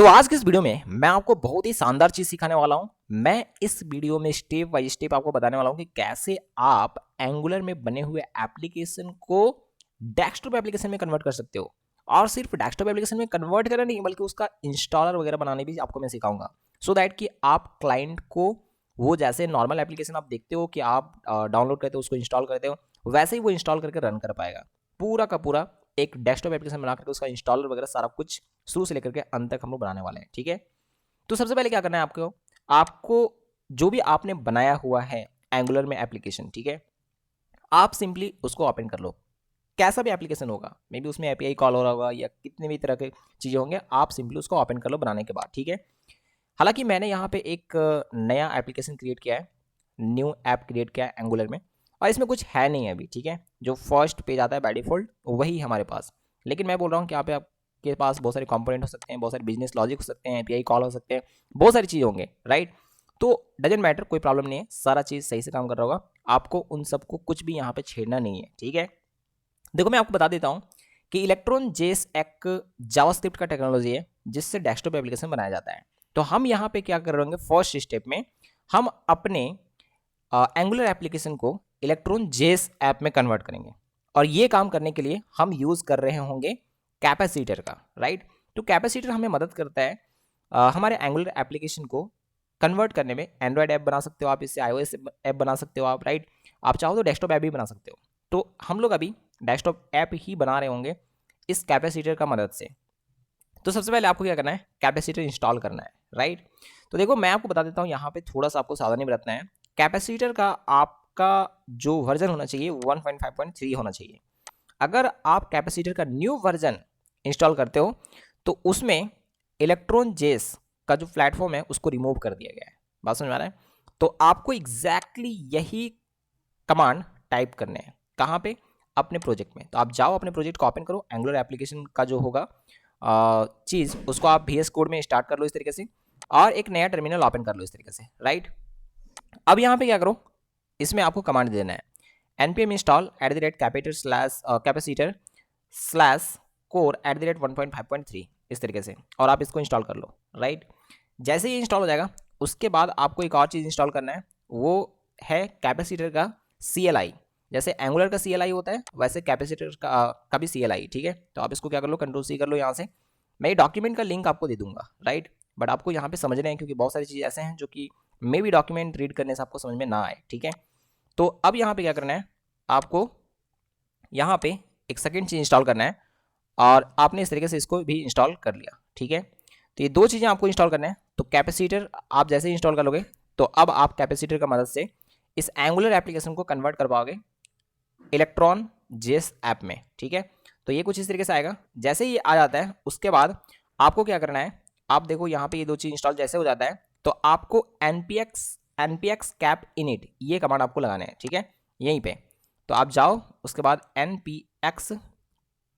तो आज के इस वीडियो में मैं आपको बहुत ही शानदार चीज सिखाने वाला हूं। मैं इस वीडियो में स्टेप बाय स्टेप आपको बताने वाला हूं कि कैसे आप एंगुलर में बने हुए एप्लीकेशन को डेस्कटॉप एप्लीकेशन में कन्वर्ट कर सकते हो। और सिर्फ डेस्कटॉप एप्लीकेशन में कन्वर्ट करना नहीं बल्कि उसका इंस्टॉलर वगैरह बनाने भी आपको मैं सिखाऊंगा, सो दैट कि आप क्लाइंट को वो जैसे नॉर्मल एप्लीकेशन आप देखते हो कि आप डाउनलोड करते हो उसको इंस्टॉल करते हो, वैसे ही वो इंस्टॉल करके रन कर पाएगा। पूरा का पूरा एक डेस्कटॉप एप्लीकेशन बना करके उसका इंस्टॉलर वगैरह सारा कुछ शुरू से लेकर के अंत तक हम लोग बनाने वाले हैं। ठीक है, तो सबसे पहले क्या करना है आपको आपको जो भी आपने बनाया हुआ है एंगुलर में एप्लीकेशन, ठीक है, आप सिंपली उसको ओपन कर लो। कैसा भी एप्लीकेशन होगा, मे बी उसमें एपीआई कॉल हो रहा होगा या कितने भी तरह के चीज़ें होंगे, आप सिंपली उसको ओपन कर लो बनाने के बाद। ठीक है, हालांकि मैंने यहाँ पे एक नया एप्लीकेशन क्रिएट किया है, न्यू ऐप क्रिएट किया है एंगुलर में, और इसमें कुछ है नहीं अभी। ठीक है, जो फर्स्ट पेज आता है बाय डिफॉल्ट वही हमारे पास, लेकिन मैं बोल रहा हूँ कि यहाँ पे आपके पास बहुत सारे कंपोनेंट हो सकते हैं, बहुत सारे बिजनेस लॉजिक हो सकते हैं, एपीआई कॉल हो सकते हैं, बहुत सारी चीज़ होंगे, राइट। तो डजेंट मैटर, कोई प्रॉब्लम नहीं है, सारा चीज़ सही से काम कर रहा होगा, आपको उन सबको कुछ भी यहाँ पे छेड़ना नहीं है। ठीक है, देखो मैं आपको बता देता हूँ कि इलेक्ट्रॉन जेस एक जावास्क्रिप्ट का टेक्नोलॉजी है जिससे डेस्कटॉप एप्लीकेशन बनाया जाता है। तो हम यहाँ पे क्या कर रहे होंगे, फर्स्ट स्टेप में हम अपने एंगुलर एप्लीकेशन को इलेक्ट्रॉन जेस ऐप में कन्वर्ट करेंगे, और ये काम करने के लिए हम यूज़ कर रहे होंगे कैपेसिटर का, राइट। तो कैपेसिटर हमें मदद करता है हमारे एंगुलर एप्लीकेशन को कन्वर्ट करने में। एंड्रॉयड ऐप बना सकते हो आप, इससे iOS ऐप बना सकते हो आप, राइट। आप चाहो तो डेस्कटॉप ऐप भी बना सकते हो। तो हम लोग अभी डेस्कटॉप ऐप ही बना रहे होंगे इस कैपेसिटर का मदद से। तो सबसे पहले आपको क्या करना है, कैपेसिटर इंस्टॉल करना है, राइट। तो देखो मैं आपको बता देता हूँ, यहाँ पे थोड़ा सा आपको सावधानी बरतना है। कैपेसिटर का आपका जो वर्जन होना चाहिए 1.5.3 होना चाहिए। अगर आप कैपेसिटर का न्यू वर्जन इंस्टॉल करते हो तो उसमें इलेक्ट्रॉन जेस का जो प्लेटफॉर्म है उसको रिमूव कर दिया गया है। बात समझ में आ रहा है? तो आपको एग्जैक्टली यही कमांड टाइप करने हैं। कहाँ पे? अपने प्रोजेक्ट में। तो आप जाओ अपने प्रोजेक्ट को ओपन करो, एंगुलर एप्लीकेशन का जो होगा चीज़ उसको आप VS कोड में स्टार्ट कर लो इस तरीके से, और एक नया टर्मिनल ओपन कर लो इस तरीके से, राइट। अब यहाँ पे क्या करो, इसमें आपको कमांड देना है npm install capacitor slash core @1.5.3 इस तरीके से, और आप इसको इंस्टॉल कर लो, राइट। जैसे ही इंस्टॉल हो जाएगा उसके बाद आपको एक और चीज़ इंस्टॉल करना है, वो है कैपेसिटर का CLI। जैसे एंगुलर का CLI होता है वैसे कैपेसिटर का भी CLI। ठीक है, तो आप इसको क्या कर लो, Ctrl+C कर लो यहाँ से। मैं ये डॉक्यूमेंट का लिंक आपको दे दूंगा, राइट, बट आपको यहाँ पे समझना है क्योंकि बहुत सारी चीज़ ऐसे हैं जो कि मे भी डॉक्यूमेंट रीड करने से आपको समझ में ना आए। ठीक है, तो अब यहाँ पे क्या करना है, आपको यहाँ पे एक सेकेंड चीज़ इंस्टॉल करना है, और आपने इस तरीके से इसको भी इंस्टॉल कर लिया। ठीक है, तो ये दो चीज़ें आपको इंस्टॉल करना है। तो कैपेसिटर आप जैसे ही इंस्टॉल कर लोगे तो अब आप कैपेसिटर का मदद से इस एंगुलर एप्लीकेशन को कन्वर्ट कर पाओगे इलेक्ट्रॉन जेस ऐप में। ठीक है, तो ये कुछ इस तरीके से आएगा। जैसे ही आ जाता है उसके बाद आपको क्या करना है, आप देखो यहाँ पे ये दो चीज़ इंस्टॉल जैसे हो जाता है तो आपको npx cap init ये कमांड आपको लगाना है। ठीक है, यहीं पे तो आप जाओ, उसके बाद npx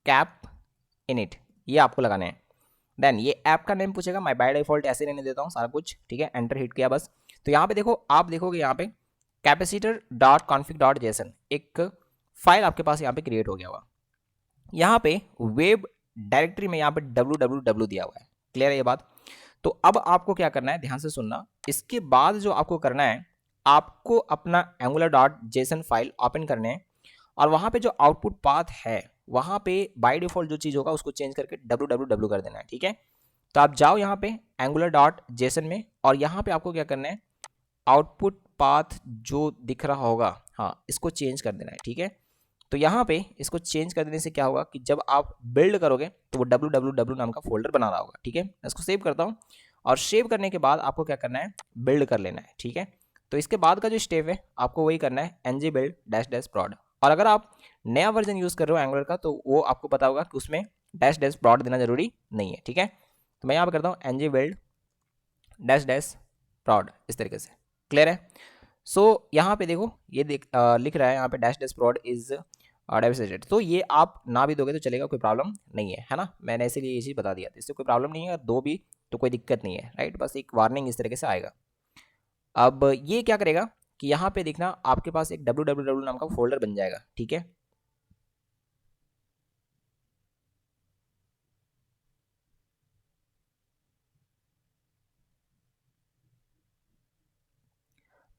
cap init ये आपको लगाना है। देन ये ऐप का नेम पूछेगा, मैं बाय डिफॉल्ट ऐसे रहने देता हूँ सारा कुछ। ठीक है, एंटर हिट किया बस। तो यहाँ पे देखो, आप देखोगे यहाँ पे capacitor dot config dot JSON एक फाइल आपके पास यहाँ पे क्रिएट हो गया हुआ। यहाँ पे वेब डायरेक्टरी में यहाँ पे www दिया हुआ है। क्लियर है ये बात? तो अब आपको क्या करना है, ध्यान से सुनना। इसके बाद जो आपको करना है, आपको अपना angular dot JSON file open करने हैं, और वहाँ पे जो आउटपुट पाथ है वहाँ पे बाय डिफॉल्ट जो चीज़ होगा उसको चेंज करके www कर देना है। ठीक है, तो आप जाओ यहाँ पे एंगुलर डॉट जेसन में, और यहाँ पे आपको क्या करना है, आउटपुट पाथ जो दिख रहा होगा, हाँ, इसको चेंज कर देना है। ठीक है, तो यहाँ पे इसको चेंज कर देने से क्या होगा कि जब आप बिल्ड करोगे तो वो www नाम का फोल्डर बना रहा होगा। ठीक है, मैं इसको सेव करता हूँ, और सेव करने के बाद आपको क्या करना है, बिल्ड कर लेना है। ठीक है, तो इसके बाद का जो स्टेप है आपको वही करना है, ng build -- prod। और अगर आप नया वर्जन यूज़ कर रहे हो एंगुलर का तो वो आपको पता होगा कि उसमें -- prod देना जरूरी नहीं है। ठीक है, तो मैं यहाँ पे करता हूँ ng build -- prod इस तरीके से। क्लियर है? सो यहाँ पे देखो ये लिख रहा है यहाँ पे -- prod इज डेविसेटेड। तो ये आप ना भी दोगे तो चलेगा, कोई प्रॉब्लम नहीं है ना। मैंने इसीलिए ये चीज़ बता दिया था, इससे कोई प्रॉब्लम नहीं है, दो भी तो कोई दिक्कत नहीं है, राइट। बस एक वार्निंग इस तरीके से आएगा। अब ये क्या करेगा कि यहाँ पे देखना आपके पास एक www नाम का फोल्डर बन जाएगा। ठीक है,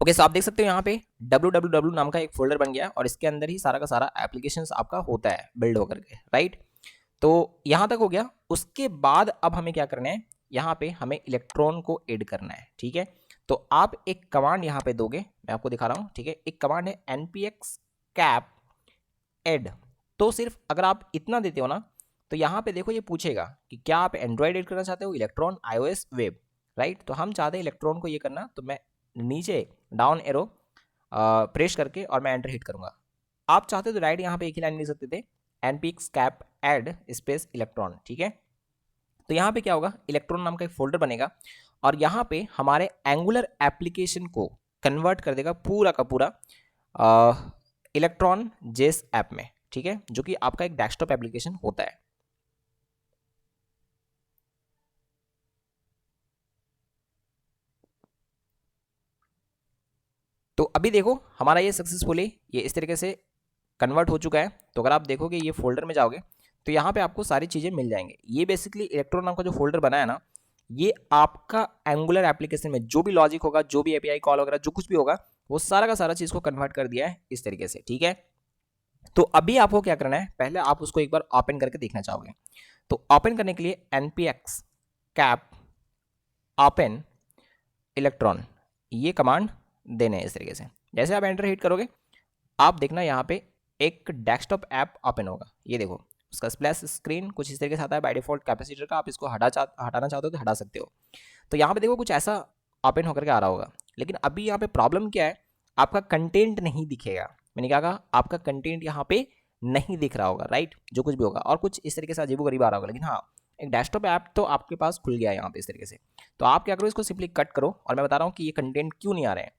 ओके, सो आप देख सकते हो यहाँ पे www नाम का एक फोल्डर बन गया और इसके अंदर ही सारा का सारा एप्लीकेशंस आपका होता है बिल्ड होकर के, राइट। तो यहाँ तक हो गया। उसके बाद अब हमें क्या करना है, यहाँ पे हमें इलेक्ट्रॉन को ऐड करना है, ठीक है। तो आप एक कमांड यहाँ पे दोगे, मैं आपको दिखा रहा हूँ, ठीक है। एक कमांड है npx cap add। तो सिर्फ अगर आप इतना देते हो ना, तो यहाँ पे देखो ये पूछेगा कि क्या आप एंड्रॉयड ऐड करना चाहते हो, इलेक्ट्रॉन, आईओएस, वेब, राइट। तो हम चाहते हैं इलेक्ट्रॉन को ये करना, तो मैं नीचे डाउन एरो प्रेस करके और मैं एंटर हिट करूंगा। आप चाहते तो राइट यहाँ पे एक ही लाइन लिख सकते थे, npx cap add space electron, ठीक है। तो यहाँ पे क्या होगा, इलेक्ट्रॉन नाम का एक फोल्डर बनेगा और यहाँ पे हमारे एंगुलर एप्लीकेशन को कन्वर्ट कर देगा पूरा का पूरा इलेक्ट्रॉन जेस ऐप में, ठीक है, जो कि आपका एक डेस्कटॉप एप्लीकेशन होता है। तो अभी देखो हमारा ये सक्सेसफुली ये इस तरीके से कन्वर्ट हो चुका है। तो अगर आप देखोगे ये फोल्डर में जाओगे तो यहाँ पे आपको सारी चीज़ें मिल जाएंगे। ये बेसिकली इलेक्ट्रॉन नाम का जो फोल्डर बना है ना, ये आपका एंगुलर एप्लीकेशन में जो भी लॉजिक होगा, जो भी एपीआई कॉल वगैरह जो कुछ भी होगा, वो सारा का सारा चीज़ को कन्वर्ट कर दिया है इस तरीके से, ठीक है। तो अभी आपको क्या करना है, पहले आप उसको एक बार ओपन करके देखना चाहोगे। तो ओपन करने के लिए npx cap ओपन इलेक्ट्रॉन ये कमांड देने हैं इस तरीके से। जैसे आप एंटर हिट करोगे, आप देखना यहाँ पे एक डेस्कटॉप ऐप ओपन होगा। ये देखो उसका स्प्लैश स्क्रीन कुछ इस तरीके से आता है बाय डिफॉल्ट कैपेसिटर का। आप इसको हटाना चाहते हो तो हटा सकते हो। तो यहाँ पे देखो कुछ ऐसा ओपन होकर के आ रहा होगा, लेकिन अभी यहाँ पे प्रॉब्लम क्या है, आपका कंटेंट नहीं दिखेगा। मैंने क्या कहा, आपका कंटेंट यहाँ पे नहीं दिख रहा होगा, राइट। जो कुछ भी होगा और कुछ इस तरीके से अजीबोगरीब आ रहा होगा, लेकिन हाँ एक डेस्कटॉप ऐप तो आपके पास खुल गया है यहाँ पे इस तरीके से। तो आप क्या करो, इसको सिंपली कट करो और मैं बता रहा हूँ कि ये कंटेंट क्यों नहीं आ रहे हैं।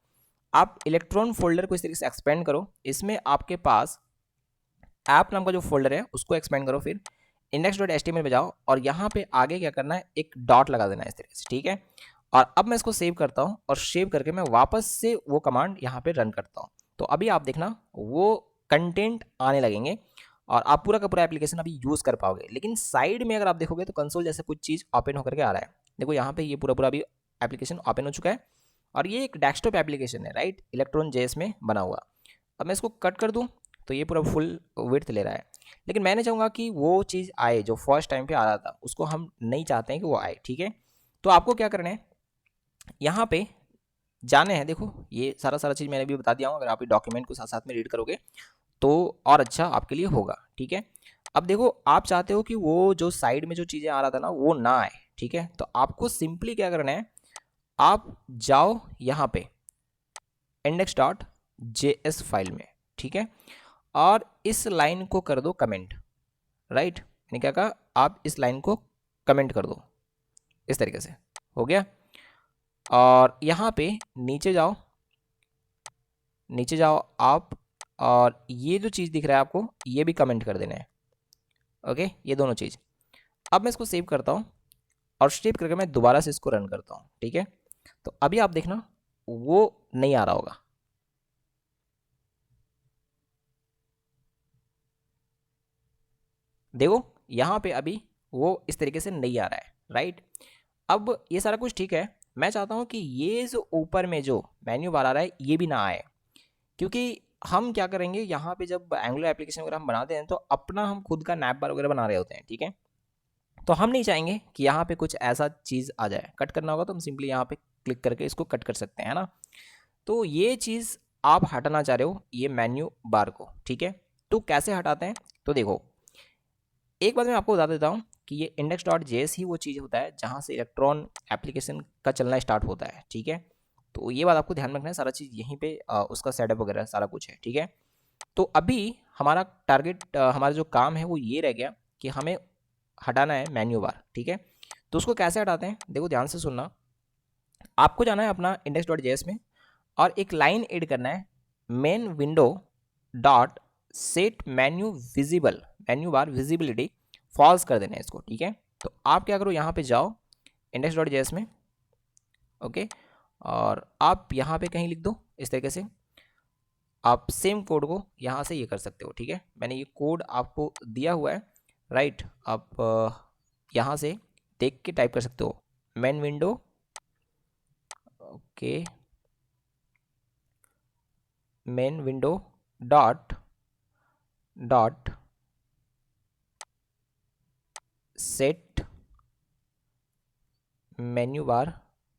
आप इलेक्ट्रॉन फोल्डर को इस तरीके से एक्सपेंड करो, इसमें आपके पास ऐप नाम का जो फोल्डर है उसको एक्सपेंड करो, फिर index.html में जाओ और यहाँ पे आगे क्या करना है, एक डॉट लगा देना है इस तरीके से, ठीक है। और अब मैं इसको सेव करता हूँ और सेव करके मैं वापस से वो कमांड यहाँ पे रन करता हूँ। तो अभी आप देखना वो कंटेंट आने लगेंगे और आप पूरा का पूरा एप्लीकेशन अभी यूज़ कर पाओगे। लेकिन साइड में अगर आप देखोगे तो कंसोल जैसे कुछ चीज़ ओपन होकर के आ रहा है। देखो यहाँ पे ये पूरा पूरा अभी एप्लीकेशन ओपन हो चुका है और ये एक डेस्कटॉप एप्लीकेशन है, राइट, इलेक्ट्रॉन जेएस में बना हुआ। अब मैं इसको कट कर दूँ तो ये पूरा फुल विड्थ ले रहा है, लेकिन मैंने चाहूँगा कि वो चीज़ आए जो फर्स्ट टाइम पे आ रहा था, उसको हम नहीं चाहते हैं कि वो आए, ठीक है। तो आपको क्या करना है, यहाँ पे जाने हैं। देखो ये सारा सारा चीज़ मैंने भी बता दिया हूँ, अगर आप ये डॉक्यूमेंट को साथ साथ में रीड करोगे तो और अच्छा आपके लिए होगा, ठीक है। अब देखो आप चाहते हो कि वो जो साइड में जो चीज़ें आ रहा था ना वो ना आए, ठीक है। तो आपको सिंपली क्या करना है, आप जाओ यहाँ पे index.js फाइल में, ठीक है, और इस लाइन को कर दो कमेंट, राइट। मैंने क्या कहा, आप इस लाइन को कमेंट कर दो इस तरीके से, हो गया। और यहाँ पे नीचे जाओ, नीचे जाओ आप, और ये जो चीज़ दिख रहा है आपको ये भी कमेंट कर देना है, ओके, ये दोनों चीज़। अब मैं इसको सेव करता हूँ और सेव करके मैं दोबारा से इसको रन करता हूँ, ठीक है। तो अभी आप देखना वो नहीं आ रहा होगा, देखो यहाँ पे अभी वो इस तरीके से नहीं आ रहा है, राइट। अब ये सारा कुछ ठीक है, मैं चाहता हूँ कि ये जो ऊपर में जो मेन्यू बार आ रहा है ये भी ना आए, क्योंकि हम क्या करेंगे यहाँ पे जब एंगुलर एप्लीकेशन वगैरह हम बनाते हैं तो अपना हम खुद का नैप बार वगैरह बना रहे होते हैं, ठीक है। तो हम नहीं चाहेंगे कि यहाँ पे कुछ ऐसा चीज़ आ जाए। कट करना होगा तो हम सिंपली यहाँ पे क्लिक करके इसको कट कर सकते हैं, है ना। तो ये चीज़ आप हटाना चाह रहे हो ये मेन्यू बार को, ठीक है। तो कैसे हटाते हैं, तो देखो एक बात मैं आपको बता देता हूँ कि ये index.js ही वो चीज़ होता है जहाँ से इलेक्ट्रॉन एप्लीकेशन का चलना स्टार्ट होता है, ठीक है। तो ये बात आपको ध्यान में रखना है, सारा चीज़ यहीं पे उसका सेटअप वगैरह सारा कुछ है, ठीक है। तो अभी हमारा टारगेट हमारा जो काम है वो ये रह गया कि हमें हटाना है मेन्यू बार, ठीक है। तो उसको कैसे हटाते हैं, देखो ध्यान से सुनना। आपको जाना है अपना index.js में और एक लाइन ऐड करना है, main window dot set menu visible, menu bar visibility false कर देना है इसको, ठीक है। तो आप क्या करो, यहाँ पे जाओ index.js में, ओके, और आप यहाँ पे कहीं लिख दो इस तरीके से। आप सेम कोड को यहाँ से ये कर सकते हो, ठीक है। मैंने ये कोड आपको दिया हुआ है, राइट। आप यहाँ से देख के टाइप कर सकते हो, main window, okay, main window dot dot set menu bar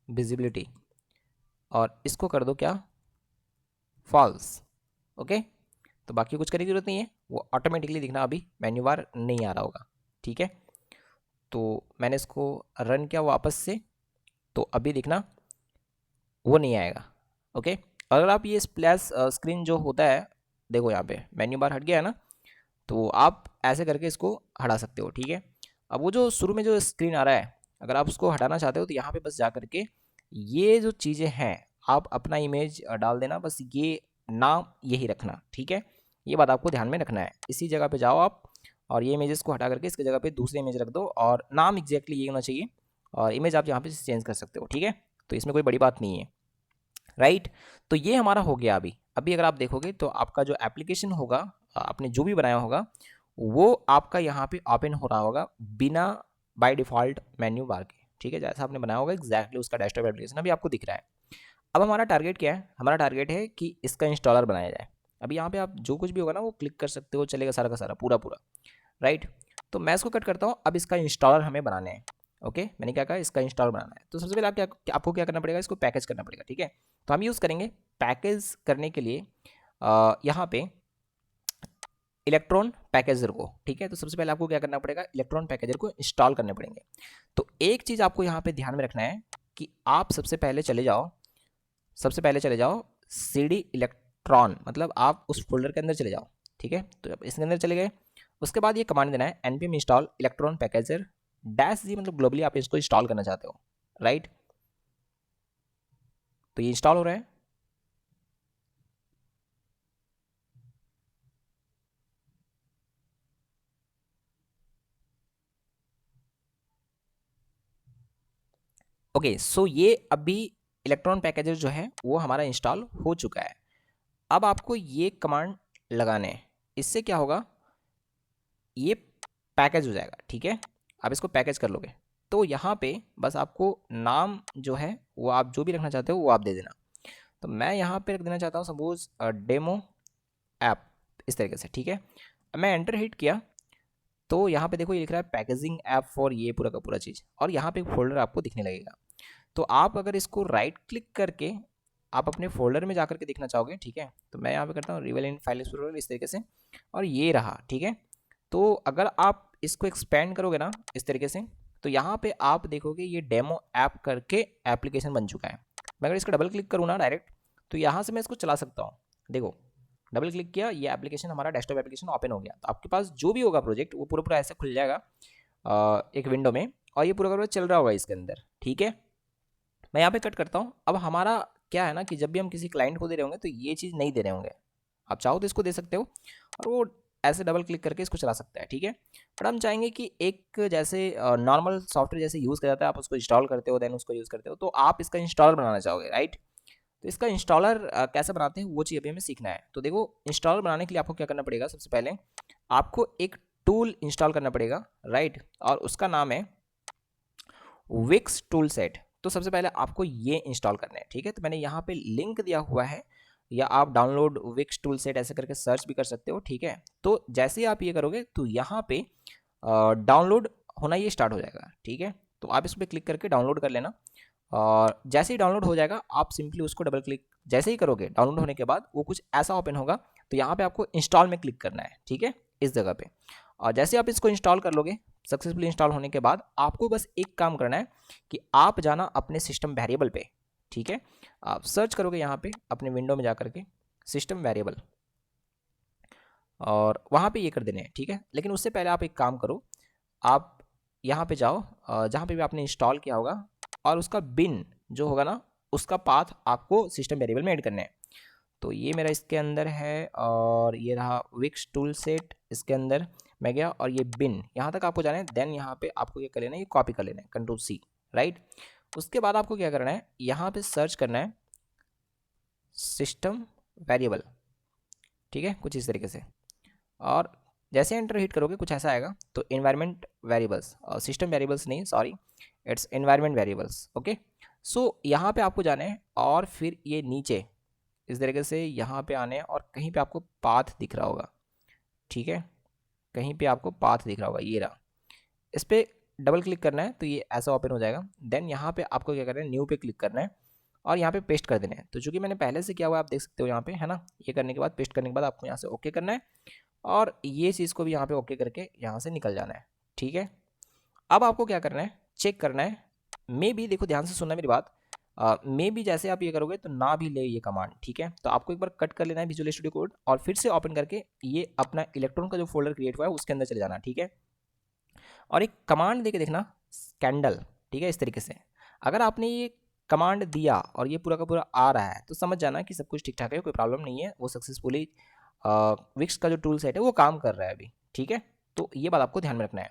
visibility, और इसको कर दो क्या, फॉल्स। ओके, तो बाकी कुछ करने की जरूरत नहीं है, वो ऑटोमेटिकली दिखना अभी मेन्यू बार नहीं आ रहा होगा। ठीक है, तो मैंने इसको रन किया वापस से, तो अभी दिखना वो नहीं आएगा। ओके, अगर आप ये स्प्लैश स्क्रीन जो होता है, देखो यहाँ पे मेन्यू बार हट गया है ना, तो आप ऐसे करके इसको हटा सकते हो। ठीक है, अब वो जो शुरू में जो स्क्रीन आ रहा है, अगर आप उसको हटाना चाहते हो तो यहाँ पे बस जा करके ये जो चीज़ें हैं आप अपना इमेज डाल देना, बस ये नाम यही रखना। ठीक है, ये बात आपको ध्यान में रखना है। इसी जगह पे जाओ आप, और ये इमेजेस को हटा करके इसकी जगह पे दूसरी इमेज रख दो, और नाम एग्जैक्टली ये होना चाहिए, और इमेज आप यहाँ पे चेंज कर सकते हो। ठीक है, तो इसमें कोई बड़ी बात नहीं है, राइट। तो ये हमारा हो गया। अभी अभी अगर आप देखोगे तो आपका जो एप्लीकेशन होगा, आपने जो भी बनाया होगा, वो आपका यहाँ पे ओपन हो रहा होगा बिना बाय डिफ़ॉल्ट मेन्यू बार के। ठीक है, जैसा आपने बनाया होगा एग्जैक्टली उसका डेस्कटॉप एप्लीकेशन अभी आपको दिख रहा है। अब हमारा टारगेट क्या है, हमारा टारगेट है कि इसका इंस्टॉलर बनाया जाए। अभी यहाँ पे आप जो कुछ भी होगा ना वो क्लिक कर सकते हो, चलेगा सारा का सारा पूरा पूरा, राइट। तो मैं इसको कट करता हूँ, अब इसका इंस्टॉलर हमें बनाने हैं। ओके, मैंने क्या कहा, इसका इंस्टॉलर बनाना है। तो सबसे पहले आपको क्या करना पड़ेगा, इसको पैकेज करना पड़ेगा। ठीक है, तो हम यूज़ करेंगे पैकेज करने के लिए यहाँ पे इलेक्ट्रॉन पैकेजर को। ठीक है, तो सबसे पहले आपको क्या करना पड़ेगा, इलेक्ट्रॉन पैकेजर को इंस्टॉल करने पड़ेंगे। तो एक चीज़ आपको यहाँ पे ध्यान में रखना है कि आप सबसे पहले चले जाओ CD इलेक्ट्रॉन, मतलब आप उस फोल्डर के अंदर चले जाओ। ठीक है, तो अब इसके अंदर चले गए, उसके बाद ये कमांड देना है npm इंस्टॉल इलेक्ट्रॉन पैकेजर -g, मतलब ग्लोबली आप इसको इंस्टॉल करना चाहते हो, राइट। तो ये इंस्टॉल हो रहा है। ओके, सो ये अभी इलेक्ट्रॉन पैकेजर जो है वो हमारा इंस्टॉल हो चुका है। अब आपको ये कमांड लगाने हैं, इससे क्या होगा, ये पैकेज हो जाएगा। ठीक है, आप इसको पैकेज कर लोगे, तो यहाँ पे बस आपको नाम जो है वो आप जो भी रखना चाहते हो वो आप दे देना। तो मैं यहाँ पे रख देना चाहता हूँ सपोज डेमो ऐप, इस तरीके से। ठीक है, मैं एंटर हिट किया, तो यहाँ पे देखो ये लिख रहा है पैकेजिंग ऐप फॉर ये पूरा का पूरा चीज़, और यहाँ पे एक फोल्डर आपको दिखने लगेगा। तो आप अगर इसको राइट क्लिक करके आप अपने फोल्डर में जाकर के देखना चाहोगे, ठीक है, तो मैं यहाँ पे करता हूँ रिवेल इन फाइल एक्सप्लोरर, इस तरीके से, और ये रहा। ठीक है, तो अगर आप इसको एक्सपेंड करोगे ना इस तरीके से, तो यहाँ पे आप देखोगे ये डेमो ऐप करके एप्लीकेशन बन चुका है। मैं अगर इसको डबल क्लिक करूँ ना डायरेक्ट, तो यहाँ से मैं इसको चला सकता हूँ। देखो, डबल क्लिक किया, ये एप्लीकेशन हमारा डेस्कटॉप एप्लीकेशन ओपन हो गया। तो आपके पास जो भी होगा प्रोजेक्ट वो पूरा पूरा ऐसे खुल जाएगा एक विंडो में, और ये पूरा पूरा चल रहा होगा इसके अंदर। ठीक है, मैं यहाँ पे कट करता हूँ। अब हमारा क्या है ना कि जब भी हम किसी क्लाइंट को दे रहे होंगे तो ये चीज़ नहीं दे रहे होंगे, आप चाहो तो इसको दे सकते हो, और वो ऐसे डबल क्लिक करके इसको चला सकता है। ठीक है, बट हम चाहेंगे कि एक जैसे नॉर्मल सॉफ्टवेयर जैसे यूज़ किया जाता है, आप उसको इंस्टॉल करते हो देन उसको यूज़ करते हो, तो आप इसका इंस्टॉलर बनाना चाहोगे, राइट। तो इसका इंस्टॉलर कैसे बनाते हैं वो चीज़ अभी हमें सीखना है। तो देखो, इंस्टॉलर बनाने के लिए आपको क्या करना पड़ेगा, सबसे पहले आपको एक टूल इंस्टॉल करना पड़ेगा, राइट, और उसका नाम है विक्स टूल सेट। तो सबसे पहले आपको ये इंस्टॉल करना है। ठीक है, तो मैंने यहाँ पे लिंक दिया हुआ है, या आप डाउनलोड विक्स टूल सेट ऐसे करके सर्च भी कर सकते हो। ठीक है, तो जैसे ही आप ये करोगे तो यहाँ पे डाउनलोड होना ये स्टार्ट हो जाएगा। ठीक है, तो आप इस पर क्लिक करके डाउनलोड कर लेना, और जैसे ही डाउनलोड हो जाएगा आप सिंपली उसको डबल क्लिक जैसे ही करोगे, डाउनलोड होने के बाद वो कुछ ऐसा ओपन होगा। तो यहाँ पे आपको इंस्टॉल में क्लिक करना है। ठीक है, इस जगह पे, और जैसे आप इसको इंस्टॉल कर लोगे, सक्सेसफुली इंस्टॉल होने के बाद आपको बस एक काम करना है कि आप जाना अपने सिस्टम वेरिएबल पे। ठीक है, आप सर्च करोगे यहाँ पे अपने विंडो में जा करके सिस्टम वेरिएबल, और वहाँ पे ये कर देने हैं। ठीक है, लेकिन उससे पहले आप एक काम करो, आप यहाँ पे जाओ जहाँ पे भी आपने इंस्टॉल किया होगा, और उसका बिन जो होगा ना उसका पाथ आपको सिस्टम वेरिएबल में ऐड करना है। तो ये मेरा इसके अंदर है, और ये रहा विक्स टूल सेट, इसके अंदर मैं गया, और ये बिन यहाँ तक आपको जाना है। देन यहाँ पे आपको ये कर लेना है, ये कॉपी कर लेना है Ctrl+C, राइट। उसके बाद आपको क्या करना है, यहाँ पे सर्च करना है सिस्टम वेरिएबल। ठीक है, कुछ इस तरीके से, और जैसे एंटर हिट करोगे कुछ ऐसा आएगा। तो इन्वायरमेंट वेरिएबल्स, सिस्टम वेरिएबल्स नहीं, sorry, it's environment variables. Okay, so यहाँ पे आपको जाना है, और फिर ये नीचे इस तरीके से यहाँ पे आने हैं और कहीं पे आपको पाथ दिख रहा होगा, ठीक है, कहीं पे आपको पाथ दिख रहा होगा, ये रहा, इस पर डबल क्लिक करना है तो ये ऐसा ओपन हो जाएगा। देन यहाँ पे आपको क्या करना है, न्यू पे क्लिक करना है और यहाँ पे पेस्ट कर देना है। तो चूंकि मैंने पहले से किया हुआ है, आप देख सकते हो यहाँ पे, है ना। ये करने के बाद, पेस्ट करने के बाद आपको यहाँ से ओके करना है और ये चीज़ को भी यहाँ पे ओके करके यहाँ से निकल जाना है, ठीक है। अब आपको क्या करना है, चेक करना है, मे बी, देखो ध्यान से सुनना मेरी बात, मे बी जैसे आप ये करोगे तो ना भी ले ये कमांड, ठीक है। तो आपको एक बार कट कर लेना है विजुअल स्टूडियो कोड और फिर से ओपन करके ये अपना इलेक्ट्रॉन का जो फोल्डर क्रिएट हुआ है उसके अंदर चले जाना, ठीक है। और एक कमांड दे के देखना, कैंडल, ठीक है, इस तरीके से। अगर आपने ये कमांड दिया और ये पूरा का पूरा आ रहा है तो समझ जाना कि सब कुछ ठीक ठाक है, कोई प्रॉब्लम नहीं है, वो सक्सेसफुली विक्स का जो टूल सेट है वो काम कर रहा है अभी, ठीक है। तो ये बात आपको ध्यान में रखना है।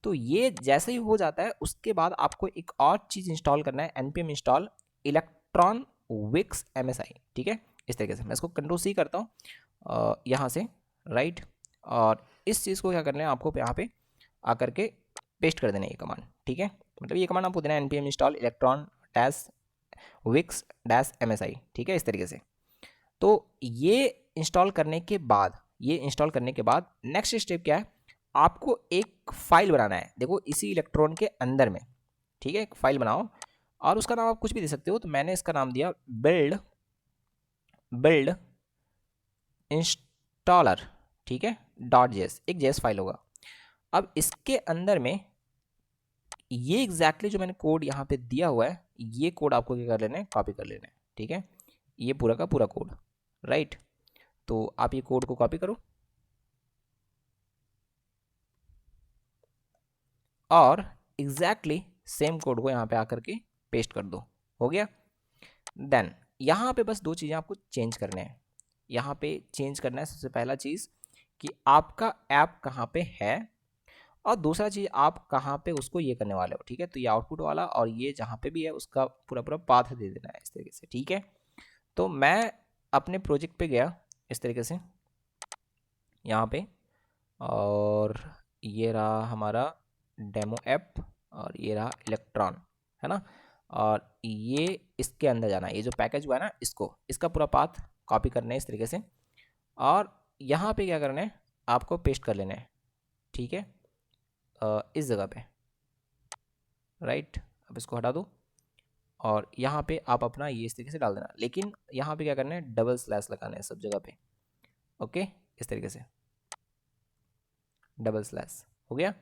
तो ये जैसे ही हो जाता है उसके बाद आपको एक और चीज़ इंस्टॉल करना है, npm install electron wix MSI, ठीक है। इस तरीके से मैं इसको कंट्रोल C करता हूँ यहाँ से, राइट। और इस चीज़ को क्या करना है, आपको यहाँ पे आकर के पेस्ट कर देना है ये कमांड, ठीक है। मतलब ये कमांड आपको देना है, npm install electron dash wix dash MSI, ठीक है, इस तरीके से। तो ये इंस्टॉल करने के बाद, नेक्स्ट स्टेप क्या है, आपको एक फाइल बनाना है, देखो इसी इलेक्ट्रॉन के अंदर में, ठीक है। एक फाइल बनाओ और उसका नाम आप कुछ भी दे सकते हो। तो मैंने इसका नाम दिया बिल्ड इंस्टॉलर, ठीक है, .js, एक जेएस फाइल होगा। अब इसके अंदर में ये एग्जैक्टली जो मैंने कोड यहाँ पे दिया हुआ है, ये कोड आपको क्या कर लेना है, कॉपी कर लेना है, ठीक है। ये पूरा का पूरा कोड, राइट। तो आप ये कोड को कॉपी करो और एग्जैक्टली सेम कोड को यहाँ पे आकर के पेस्ट कर दो, हो गया। देन यहाँ पे बस दो चीज़ें आपको चेंज करने हैं। यहाँ पे चेंज करना है सबसे पहला चीज़ कि आपका ऐप कहाँ पे है, और दूसरा चीज़ आप कहाँ पे उसको ये करने वाले हो, ठीक है। तो ये आउटपुट वाला और ये जहाँ पे भी है उसका पूरा पूरा पाथ दे देना है इस तरीके से, ठीक है। तो मैं अपने प्रोजेक्ट पे गया इस तरीके से यहाँ पे, और ये रहा हमारा डेमो ऐप और ये रहा इलेक्ट्रॉन, है ना। और ये इसके अंदर जाना है, ये जो पैकेज हुआ है ना, इसका पूरा पाथ कॉपी करना है इस तरीके से, और यहाँ पे क्या करना है, आपको पेस्ट कर लेना है, ठीक है, इस जगह पे, राइट। अब इसको हटा दो और यहाँ पे आप अपना ये इस तरीके से डाल देना, लेकिन यहाँ पे क्या करना है, डबल स्लैश लगाना है सब जगह पे, ओके, इस तरीके से डबल स्लैश, हो गया।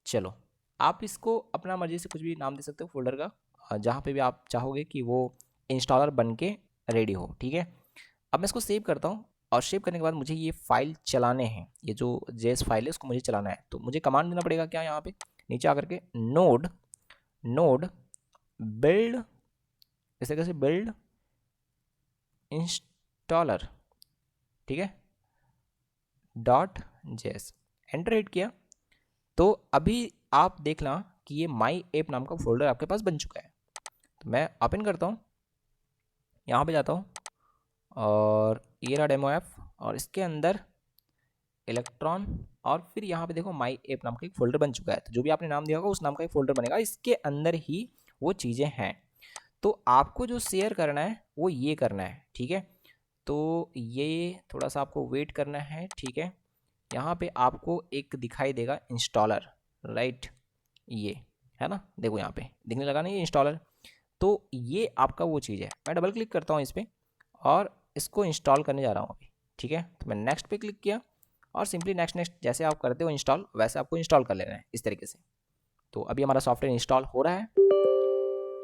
चलो, आप इसको अपना मर्जी से कुछ भी नाम दे सकते हो फोल्डर का, जहाँ पे भी आप चाहोगे कि वो इंस्टॉलर बन के रेडी हो, ठीक है। अब मैं इसको सेव करता हूँ और सेव करने के बाद मुझे ये फाइल चलाने हैं, ये जो जेएस फाइल है उसको मुझे चलाना है। तो मुझे कमांड देना पड़ेगा, क्या, यहाँ पे नीचे आकर के नोड बिल्ड, इस तरीके से बिल्ड इंस्टॉलर, ठीक है, .js, एंटर हिट किया। तो अभी आप देखना कि ये माई ऐप नाम का फोल्डर आपके पास बन चुका है। तो मैं ओपन करता हूँ, यहाँ पे जाता हूँ और ये रहा डेमो ऐप और इसके अंदर इलेक्ट्रॉन, और फिर यहाँ पे देखो माई ऐप नाम का एक फोल्डर बन चुका है। तो जो भी आपने नाम दिया होगा उस नाम का एक फोल्डर बनेगा, इसके अंदर ही वो चीज़ें हैं। तो आपको जो शेयर करना है वो ये करना है, ठीक है। तो ये थोड़ा सा आपको वेट करना है, ठीक है। यहाँ पे आपको एक दिखाई देगा इंस्टॉलर, राइट, ये है ना, देखो यहाँ पे दिखने लगा ना ये इंस्टॉलर। तो ये आपका वो चीज़ है। मैं डबल क्लिक करता हूँ इस पर और इसको इंस्टॉल करने जा रहा हूँ अभी, ठीक है। तो मैं नेक्स्ट पे क्लिक किया और सिंपली नेक्स्ट जैसे आप करते हो इंस्टॉल, वैसे आपको इंस्टॉल कर लेना है इस तरीके से। तो अभी हमारा सॉफ्टवेयर इंस्टॉल हो रहा है,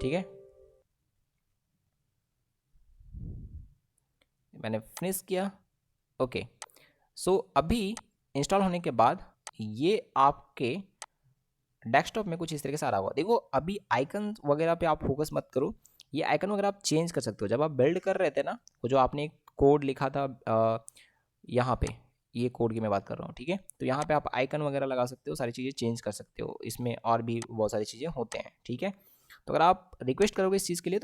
ठीक है। मैंने फिनिश किया, ओके। सो अभी इंस्टॉल होने के बाद ये आपके डेस्कटॉप में कुछ इस तरीके से आ रहा होगा। देखो अभी आइकन वगैरह पे आप फोकस मत करो, ये आइकन वगैरह आप चेंज कर सकते हो। जब आप बिल्ड कर रहे थे ना, वो जो आपने कोड लिखा था यहाँ पे, ये कोड की मैं बात कर रहा हूँ, ठीक है। तो यहाँ पे आप आइकन वगैरह लगा सकते हो, सारी चीज़ें चेंज कर सकते हो, इसमें और भी बहुत सारी चीज़ें होते हैं, ठीक है। तो अगर आप रिक्वेस्ट करोगे इस चीज़ के लिए